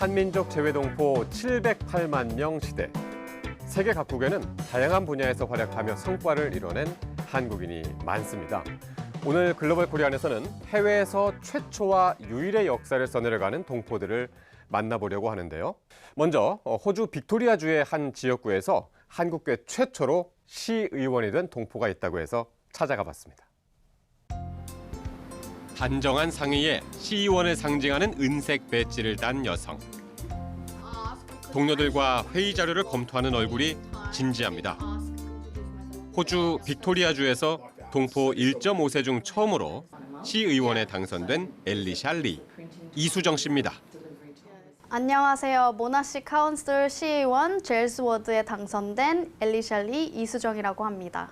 한민족 재외동포 708만 명 시대. 세계 각국에는 다양한 분야에서 활약하며 성과를 이뤄낸 한국인이 많습니다. 오늘 글로벌 코리안에서는 해외에서 최초와 유일의 역사를 써내려가는 동포들을 만나보려고 하는데요. 먼저 호주 빅토리아주의 한 지역구에서 한국계 최초로 시의원이 된 동포가 있다고 해서 찾아가 봤습니다. 단정한 상의에 시의원을 상징하는 은색 배지를 딴 여성. 동료들과 회의 자료를 검토하는 얼굴이 진지합니다. 호주 빅토리아주에서 동포 1.5세 중 처음으로 시의원에 당선된 엘리샤 리, 이수정 씨입니다. 안녕하세요. 모나시 카운슬 시의원 젤스워드에 당선된 엘리샤 리 이수정이라고 합니다.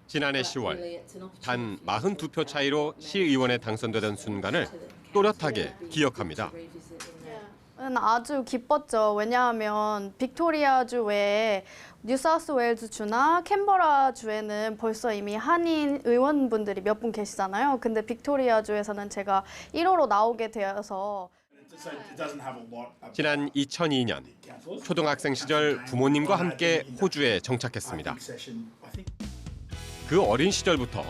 지난해 10월, 단 42표 차이로 시의원에 당선되던 순간을 또렷하게 기억합니다. 아주 기뻤죠. 왜냐하면 빅토리아주 외에 뉴사우스웨일즈주나 캔버라주에는 벌써 이미 한인 의원분들이 몇 분 계시잖아요. 근데 빅토리아주에서는 제가 1호로 나오게 되어서 지난 2002년, 초등학생 시절 부모님과 함께 호주에 정착했습니다. 그 어린 시절부터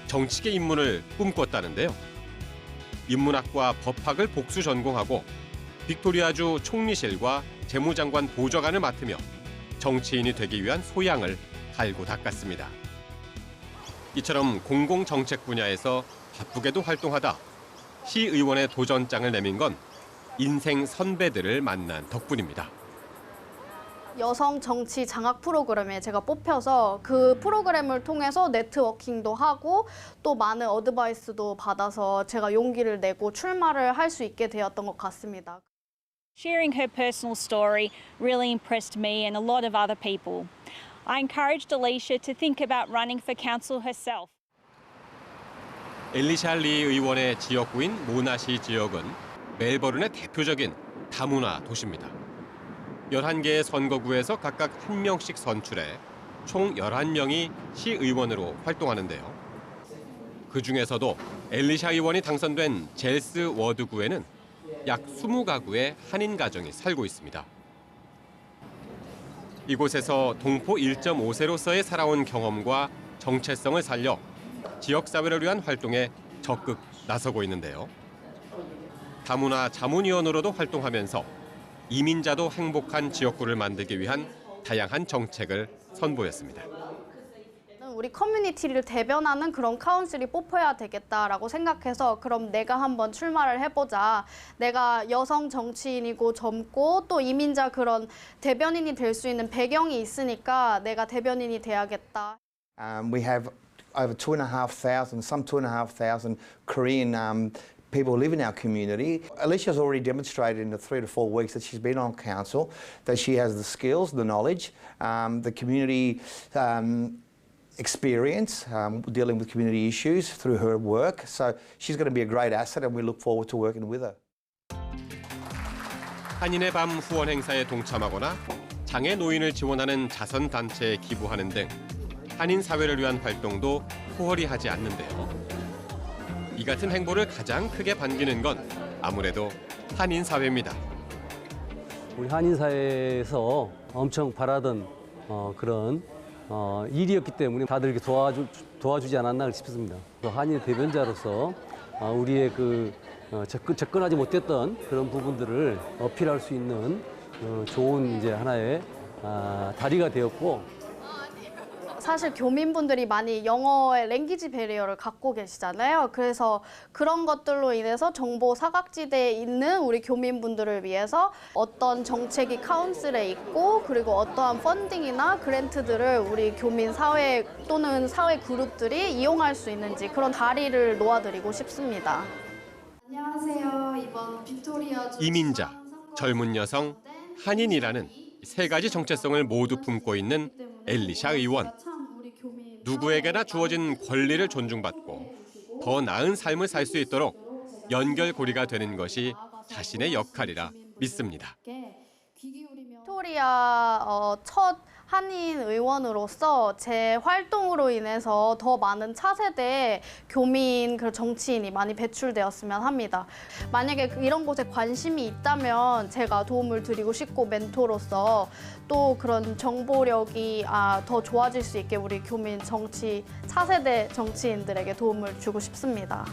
정치계 입문을 꿈꿨다는데요. 인문학과 법학을 복수 전공하고 빅토리아주 총리실과 재무장관 보좌관을 맡으며 정치인이 되기 위한 소양을 갈고 닦았습니다. 이처럼 공공정책 분야에서 바쁘게도 활동하다 시의원의 도전장을 내민 건 인생 선배들을 만난 덕분입니다. 여성 정치 장학 프로그램에 제가 뽑혀서 그 프로그램을 통해서 네트워킹도 하고 또 많은 어드바이스도 받아서 제가 용기를 내고 출마를 할 수 있게 되었던 것 같습니다. Sharing her personal story really impressed me and a lot of other people. I encouraged Alicia to think about running for council herself. 엘리샤 리 의원의 지역구인 모나시 지역은 멜버른의 대표적인 다문화 도시입니다. 11개의 선거구에서 각각 1명씩 선출해 총 11명이 시의원으로 활동하는데요. 그중에서도 엘리샤 의원이 당선된 젤스 워드구에는 약 20가구의 한인 가정이 살고 있습니다. 이곳에서 동포 1.5세로서의 살아온 경험과 정체성을 살려 지역사회를 위한 활동에 적극 나서고 있는데요. 다문화 자문위원으로도 활동하면서 이민자도 행복한 지역구를 만들기 위한 다양한 정책을 선보였습니다. 우리 커뮤니티를 대변하는 그런 카운슬이 뽑혀야 되겠다라고 생각해서 그럼 내가 한번 출마를 해보자. 내가 여성 정치인이고 젊고 또 이민자 그런 대변인이 될 수 있는 배경이 있으니까 내가 대변인이 돼야겠다. We have over 2,500, some 2,500 Korean people who live in our community. Alicia's already demonstrated in the 3 to 4 weeks that she's been on council that she has the skills, the knowledge, the community experience dealing with community issues through her work. So she's going to be a great asset and we look forward to working with her. 한인의 밤 후원 행사에 동참하거나 장애 노인을 지원하는 자선 단체에 기부하는 등 한인 사회를 위한 활동도 소홀히 하지 않는데요. 이 같은 행보를 가장 크게 반기는 건 아무래도 한인 사회입니다. 우리 한인 사회에서 엄청 바라던 그런 일이었기 때문에 다들 이렇게 도와주지 않았나 싶습니다. 한인 대변자로서 우리의 접근하지 못했던 그런 부분들을 어필할 수 있는 좋은 이제 하나의 다리가 되었고. 사실 교민분들이 많이 영어의 랭귀지 배리어를 갖고 계시잖아요. 그래서 그런 것들로 인해서 정보 사각지대에 있는 우리 교민분들을 위해서 어떤 정책이 카운슬에 있고 그리고 어떠한 펀딩이나 그랜트들을 우리 교민 사회 또는 사회 그룹들이 이용할 수 있는지 그런 다리를 놓아드리고 싶습니다. 안녕하세요. 이번 빅토리아 이민자, 젊은 여성, 한인이라는 세 가지 정체성을 모두 품고 있는 엘리샤 의원. 누구에게나 주어진 권리를 존중받고 더 나은 삶을 살 수 있도록 연결고리가 되는 것이 자신의 역할이라 믿습니다. 빅토리아 첫 한인 의원으로서 제 활동으로 인해서 더 많은 차세대 교민 정치인이 많이 배출되었으면 합니다. 만약에 이런 곳에 관심이 있다면 제가 도움을 드리고 싶고 멘토로서 또 그런 정보력이 더 좋아질 수 있게 우리 교민 차세대 정치인들에게 도움을 주고 싶습니다.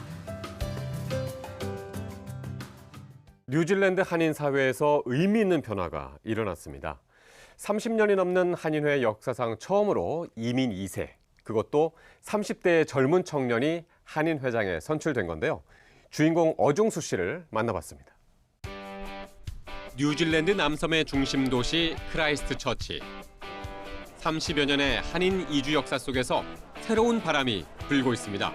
뉴질랜드 한인 사회에서 의미 있는 변화가 일어났습니다. 30년이 넘는 한인회 역사상 처음으로 이민 2세, 그것도 30대의 젊은 청년이 한인회장에 선출된 건데요. 주인공 어중수 씨를 만나봤습니다. 뉴질랜드 남섬의 중심 도시 크라이스트처치. 30여 년의 한인 이주 역사 속에서 새로운 바람이 불고 있습니다.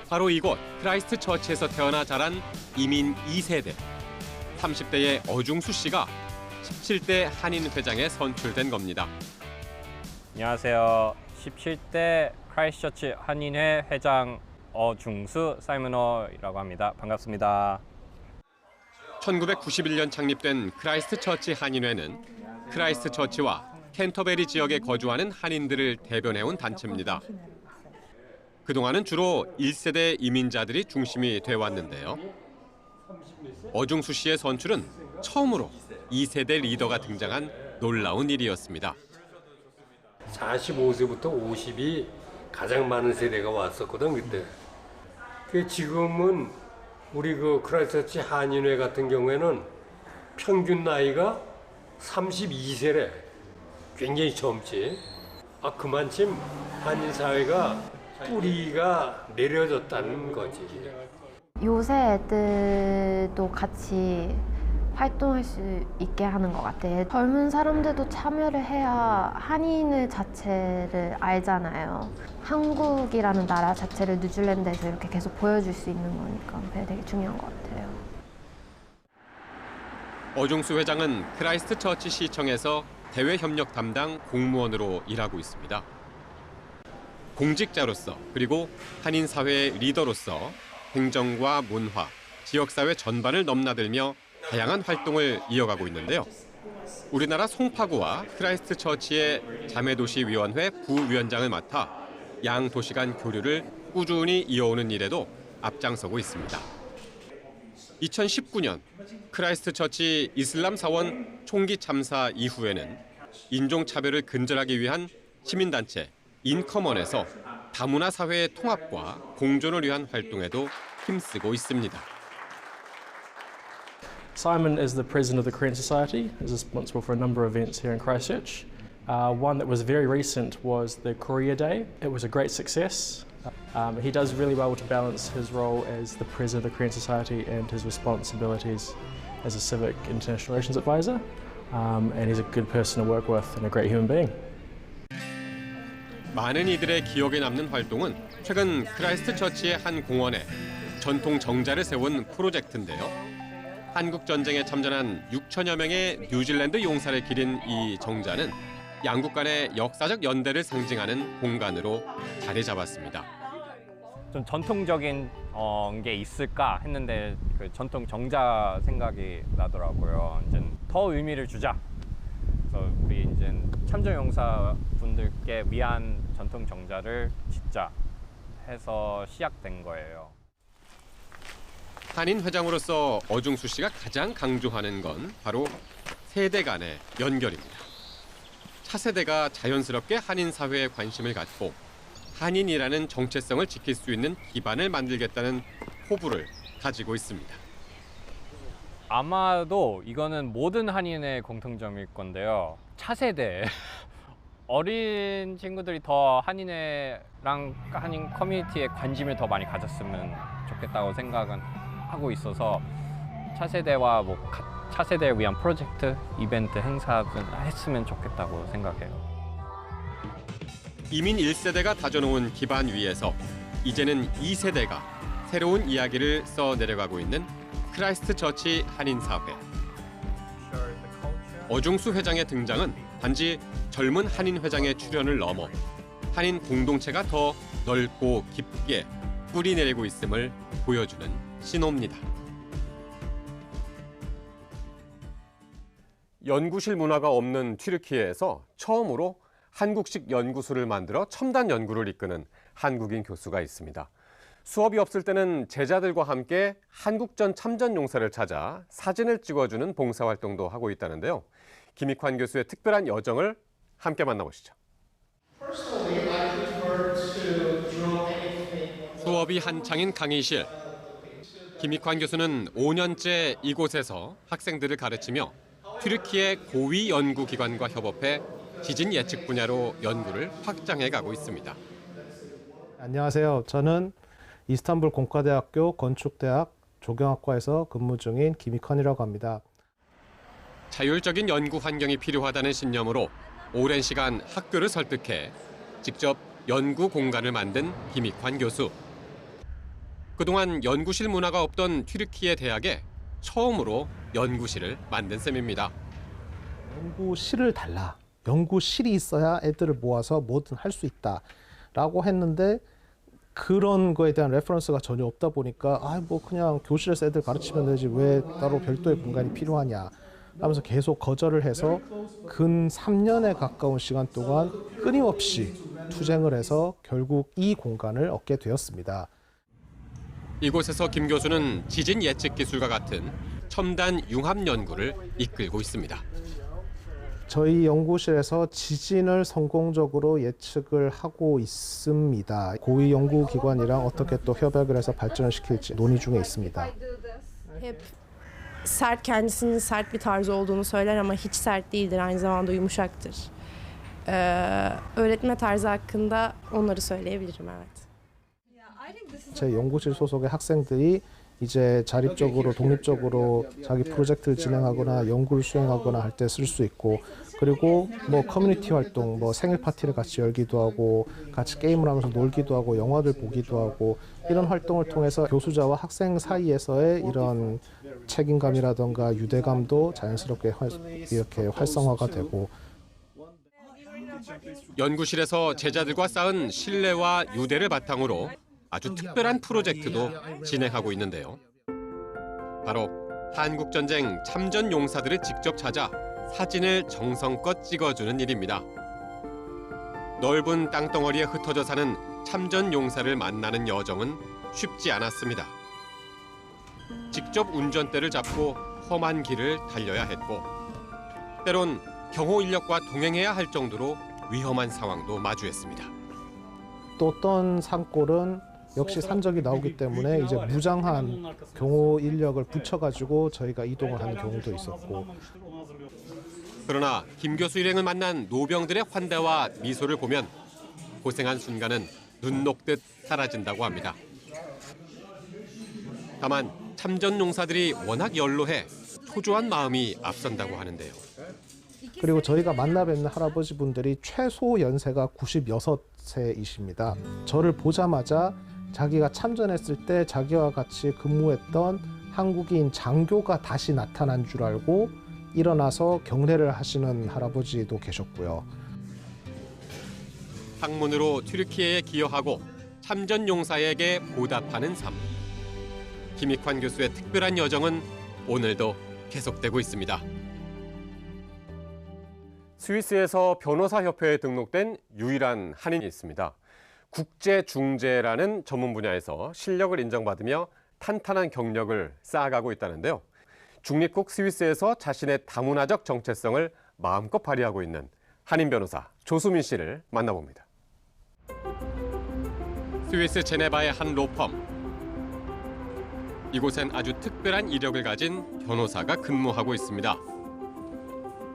바로 이곳 크라이스트처치에서 태어나 자란 이민 2세대. 30대의 어중수 씨가 17대 한인회장에 선출된 겁니다. 안녕하세요. 17대 크라이스트처치 한인회 회장 어중수 사이먼어라고 합니다. 반갑습니다. 1991년 창립된 크라이스트처치 한인회는 크라이스트처치와 캔터베리 지역에 거주하는 한인들을 대변해온 단체입니다. 그동안은 주로 1세대 이민자들이 중심이 돼 왔는데요. 어중수 씨의 선출은 처음으로 2세대 리더가 등장한 놀라운 일이었습니다. 45세부터 50이 가장 많은 세대가 왔었거든 그때. 지금은 우리 크라이스트처치 한인회 같은 경우에는 평균 나이가 32세래. 굉장히 젊지. 그만큼 한인 사회가 뿌리가 내려졌다는 거지. 요새 애들도 같이 활동할 수 있게 하는 것 같아요. 젊은 사람들도 참여를 해야 한인을 자체를 알잖아요. 한국이라는 나라 자체를 뉴질랜드에서 이렇게 계속 보여줄 수 있는 거니까 그게 되게 중요한 것 같아요. 어중수 회장은 크라이스트처치 시청에서 대외협력 담당 공무원으로 일하고 있습니다. 공직자로서 그리고 한인 사회의 리더로서 행정과 문화, 지역사회 전반을 넘나들며 다양한 활동을 이어가고 있는데요. 우리나라 송파구와 크라이스트처치의 자매도시위원회 부위원장을 맡아 양 도시 간 교류를 꾸준히 이어오는 일에도 앞장서고 있습니다. 2019년 크라이스트처치 이슬람 사원 총기 참사 이후에는 인종차별을 근절하기 위한 시민단체 인커먼에서 다문화 사회의 통합과 공존을 위한 활동에도 힘쓰고 있습니다. Simon is the president of the Korean Society, is responsible for a number of events here in Christchurch. One that was very recent was the Korea Day. It was a great success. He does really well to balance his role as the president of the Korean Society and his responsibilities as a civic international relations advisor. And he's a good person to work with and a great human being. 많은 이들의 기억에 남는 활동은 최근 크라이스트처치의 한 공원에 전통 정자를 세운 프로젝트인데요. 한국 전쟁에 참전한 6천여 명의 뉴질랜드 용사를 기린 이 정자는 양국 간의 역사적 연대를 상징하는 공간으로 자리 잡았습니다. 좀 전통적인 게 있을까 했는데 그 전통 정자 생각이 나더라고요. 이제 더 의미를 주자. 그래서 우리 이제 참전 용사 분들께 위한 전통 정자를 짓자 해서 시작된 거예요. 한인 회장으로서 어중수 씨가 가장 강조하는 건 바로 세대 간의 연결입니다. 차세대가 자연스럽게 한인 사회에 관심을 갖고 한인이라는 정체성을 지킬 수 있는 기반을 만들겠다는 포부를 가지고 있습니다. 아마도 이거는 모든 한인의 공통점일 건데요. 차세대 어린 친구들이 더 한인회랑 한인 커뮤니티에 관심을 더 많이 가졌으면 좋겠다고 생각은 하고 있어서 차세대와 차세대를 위한 프로젝트, 이벤트, 행사든 했으면 좋겠다고 생각해요. 이민 1세대가 다져놓은 기반 위에서 이제는 2세대가 새로운 이야기를 써내려가고 있는 크라이스트처치 한인사회. 어중수 회장의 등장은 단지 젊은 한인 회장의 출연을 넘어 한인 공동체가 더 넓고 깊게 뿌리내리고 있음을 보여주는 신호입니다. 연구실 문화가 없는 튀르키예에서 처음으로 한국식 연구소를 만들어 첨단 연구를 이끄는 한국인 교수가 있습니다. 수업이 없을 때는 제자들과 함께 한국전 참전 용사를 찾아 사진을 찍어주는 봉사활동도 하고 있다는데요. 김익환 교수의 특별한 여정을 함께 만나보시죠. 수업이 한창인 강의실. 김익환 교수는 5년째 이곳에서 학생들을 가르치며 튀르키예 고위 연구기관과 협업해 지진 예측 분야로 연구를 확장해 가고 있습니다. 안녕하세요. 저는 이스탄불 공과대학교 건축대학 조경학과에서 근무 중인 김익환이라고 합니다. 자율적인 연구 환경이 필요하다는 신념으로 오랜 시간 학교를 설득해 직접 연구 공간을 만든 김익환 교수. 그동안 연구실 문화가 없던 튀르키예 대학에 처음으로 연구실을 만든 셈입니다. 연구실을 달라. 연구실이 있어야 애들을 모아서 뭐든 할 수 있다라고 했는데 그런 거에 대한 레퍼런스가 전혀 없다 보니까 뭐 그냥 교실에서 애들 가르치면 되지 왜 따로 별도의 공간이 필요하냐 하면서 계속 거절을 해서 근 3년에 가까운 시간 동안 끊임없이 투쟁을 해서 결국 이 공간을 얻게 되었습니다. 이곳에서 김 교수는 지진 예측 기술과 같은 첨단 융합 연구를 이끌고 있습니다. 저희 연구실에서 지진을 성공적으로 예측을 하고 있습니다. 고위 연구기관이랑 어떻게 또 협약을 해서 발전을 시킬지 논의 중에 있습니다. Hep sert kendisinin sert bir tarzı olduğunu söyler ama hiç sert değildir. Aynı zamanda yumuşaktır. Öğretme tarzı hakkında onları söyleyebilirim, evet. 제 연구실 소속의 학생들이 이제 자립적으로 독립적으로 자기 프로젝트를 진행하거나 연구를 수행하거나 할 때 쓸 수 있고 그리고 뭐 커뮤니티 활동, 뭐 생일 파티를 같이 열기도 하고 같이 게임을 하면서 놀기도 하고 영화를 보기도 하고 이런 활동을 통해서 교수자와 학생 사이에서의 이런 책임감이라던가 유대감도 자연스럽게 이렇게 활성화가 되고 연구실에서 제자들과 쌓은 신뢰와 유대를 바탕으로 아주 특별한 프로젝트도 진행하고 있는데요. 바로 한국전쟁 참전 용사들을 직접 찾아 사진을 정성껏 찍어주는 일입니다. 넓은 땅덩어리에 흩어져 사는 참전 용사를 만나는 여정은 쉽지 않았습니다. 직접 운전대를 잡고 험한 길을 달려야 했고 때론 경호 인력과 동행해야 할 정도로 위험한 상황도 마주했습니다. 또 어떤 산골은 역시 산적이 나오기 때문에 이제 무장한 경호 인력을 붙여가지고 저희가 이동을 하는 경우도 있었고. 그러나 김 교수 일행을 만난 노병들의 환대와 미소를 보면 고생한 순간은 눈 녹듯 사라진다고 합니다. 다만 참전 용사들이 워낙 연로해 초조한 마음이 앞선다고 하는데요. 그리고 저희가 만나 뵙는 할아버지 분들이 최소 연세가 96세이십니다. 저를 보자마자 자기가 참전했을 때 자기와 같이 근무했던 한국인 장교가 다시 나타난 줄 알고 일어나서 경례를 하시는 할아버지도 계셨고요. 학문으로 튀르키예에 기여하고 참전 용사에게 보답하는 삶. 김익환 교수의 특별한 여정은 오늘도 계속되고 있습니다. 스위스에서 변호사협회에 등록된 유일한 한인이 있습니다. 국제중재라는 전문 분야에서 실력을 인정받으며 탄탄한 경력을 쌓아가고 있다는데요. 중립국 스위스에서 자신의 다문화적 정체성을 마음껏 발휘하고 있는 한인 변호사 조수민 씨를 만나봅니다. 스위스 제네바의 한 로펌. 이곳엔 아주 특별한 이력을 가진 변호사가 근무하고 있습니다.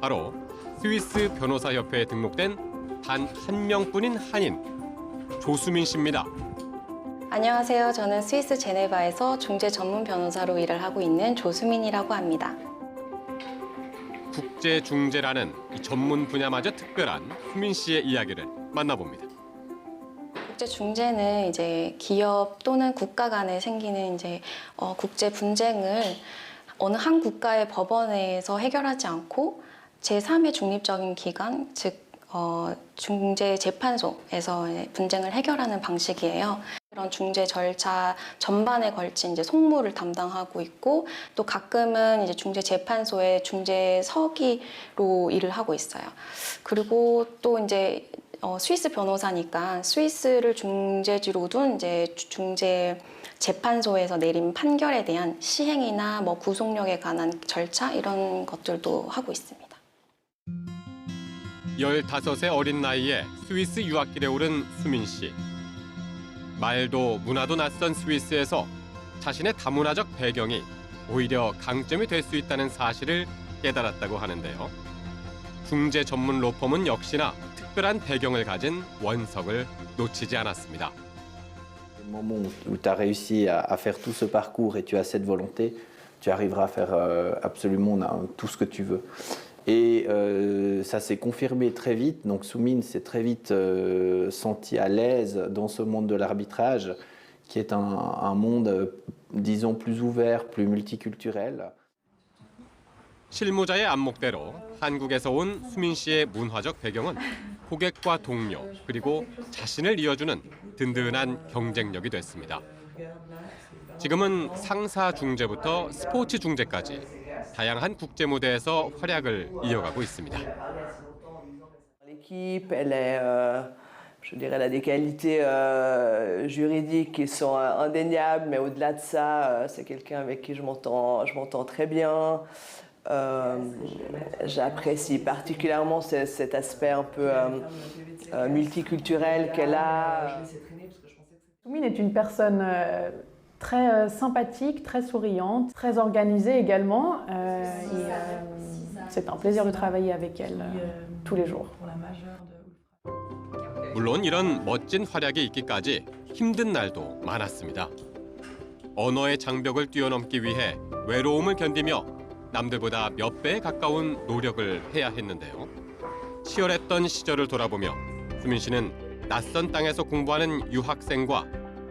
바로 스위스 변호사협회에 등록된 단 한 명뿐인 한인, 조수민 씨입니다. 안녕하세요. 저는 스위스 제네바에서 중재 전문 변호사로 일을 하고 있는 조수민이라고 합니다. 국제중재라는 이 전문 분야마저 특별한 수민 씨의 이야기를 만나봅니다. 국제중재는 이제 기업 또는 국가 간에 생기는 이제 국제 분쟁을 어느 한 국가의 법원에서 해결하지 않고 제3의 중립적인 기관, 즉 중재재판소에서 분쟁을 해결하는 방식이에요. 이런 중재 절차 전반에 걸친 이제 송무를 담당하고 있고 또 가끔은 이제 중재 재판소의 중재 서기로 일을 하고 있어요. 그리고 또 이제 스위스 변호사니까 스위스를 중재지로 둔 이제 중재 재판소에서 내린 판결에 대한 시행이나 뭐 구속력에 관한 절차 이런 것들도 하고 있습니다. 15의 어린 나이에 스위스 유학길에 오른 수민 씨. 말도 문화도 낯선 스위스에서 자신의 다문화적 배경이 오히려 강점이 될 수 있다는 사실을 깨달았다고 하는데요. 중재 전문 로펌은 역시나 특별한 배경을 가진 원석을 놓치지 않았습니다. Au moment où tu as réussi à faire tout ce parcours et tu as cette volonté, tu arriveras à faire absolument tout ce que tu veux. Et ça s'est confirmé très vite, donc Soumine s'est très vite sentie à l'aise dans ce monde de l'arbitrage, qui est un monde, disons, plus ouvert, plus multiculturel. 실무자의 안목대로 한국에서 온 수민 씨의 문화적 배경은 고객과 동료, 그리고 자신을 이어주는 든든한 경쟁력이 됐습니다. 지금은 상사 중재부터 스포츠 중재까지 다양한 국제 무대에서 활약을 이어가고 있습니다. L'équipe, elle est, je dirais, elle a des qualités juridiques qui sont indéniables, mais au-delà de ça, c'est quelqu'un avec qui je m'entends très bien. J'apprécie particulièrement cet aspect un peu multiculturel qu'elle a. Soumine est une personne très sympathique, très souriante, très organisée également. C'est un plaisir de travailler avec elle tous les jours. 물론 이런 멋진 활약이 있기까지 힘든 날도 많았습니다. 언어의 장벽을 뛰어넘기 위해 외로움을 견디며 남들보다 몇 배에 가까운 노력을 해야 했는데요. 치열했던 시절을 돌아보며 수민 씨는 낯선 땅에서 공부하는 유학생과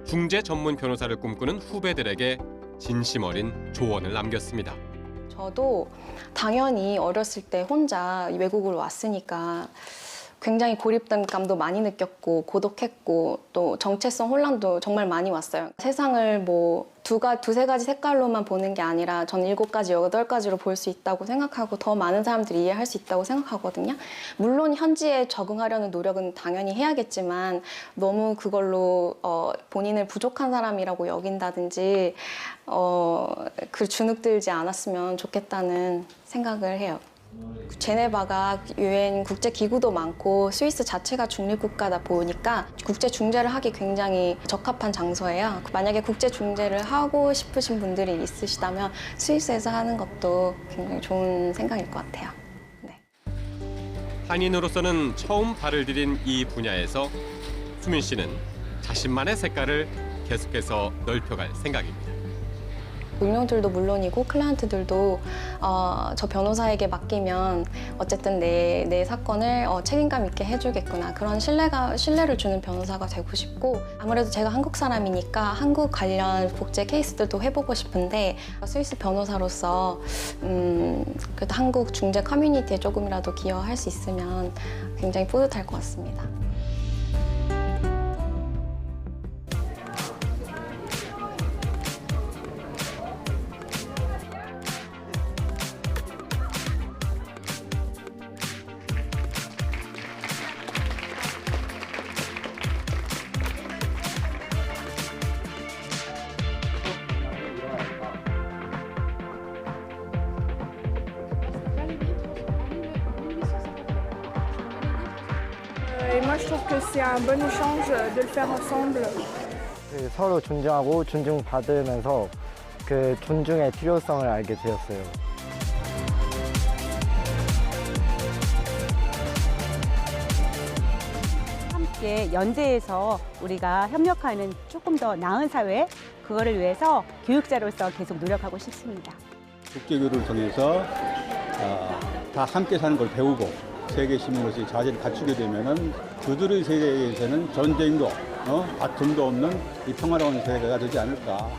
중재 전문 변호사를 꿈꾸는 후배들에게 진심 어린 조언을 남겼습니다. 저도 당연히 어렸을 때 혼자 외국으로 왔으니까 굉장히 고립감도 많이 느꼈고 고독했고 또 정체성 혼란도 정말 많이 왔어요. 세상을 뭐 두세 가지 색깔로만 보는 게 아니라 저는 7가지, 8가지로 볼 수 있다고 생각하고 더 많은 사람들이 이해할 수 있다고 생각하거든요. 물론 현지에 적응하려는 노력은 당연히 해야겠지만 너무 그걸로 본인을 부족한 사람이라고 여긴다든지 그 주눅들지 않았으면 좋겠다는 생각을 해요. 제네바가 유엔 국제기구도 많고 스위스 자체가 중립국가다 보니까 국제 중재를 하기 굉장히 적합한 장소예요. 만약에 국제 중재를 하고 싶으신 분들이 있으시다면 스위스에서 하는 것도 굉장히 좋은 생각일 것 같아요. 네. 한인으로서는 처음 발을 들인 이 분야에서 수민 씨는 자신만의 색깔을 계속해서 넓혀갈 생각입니다. 운용들도 물론이고 클라이언트들도 저 변호사에게 맡기면 어쨌든 내 사건을 책임감 있게 해주겠구나 그런 신뢰를 주는 변호사가 되고 싶고 아무래도 제가 한국 사람이니까 한국 관련 국제 케이스들도 해보고 싶은데 스위스 변호사로서 그래도 한국 중재 커뮤니티에 조금이라도 기여할 수 있으면 굉장히 뿌듯할 것 같습니다. Et moi, je trouve que c'est un bon échange de le faire ensemble. 서로 존중하고 존중받으면서 그 존중의 필요성을 알게 되었어요. 함께 연대해서 우리가 협력하는 조금 더 나은 사회, 그거를 위해서 교육자로서 계속 노력하고 싶습니다. 국제교류를 통해서 다 함께 사는 걸 배우고 세계 시민으로서의 자질을 갖추게 되면은 그들의 세계에서는 전쟁도 다툼도 없는 이 평화로운 세계가 되지 않을까.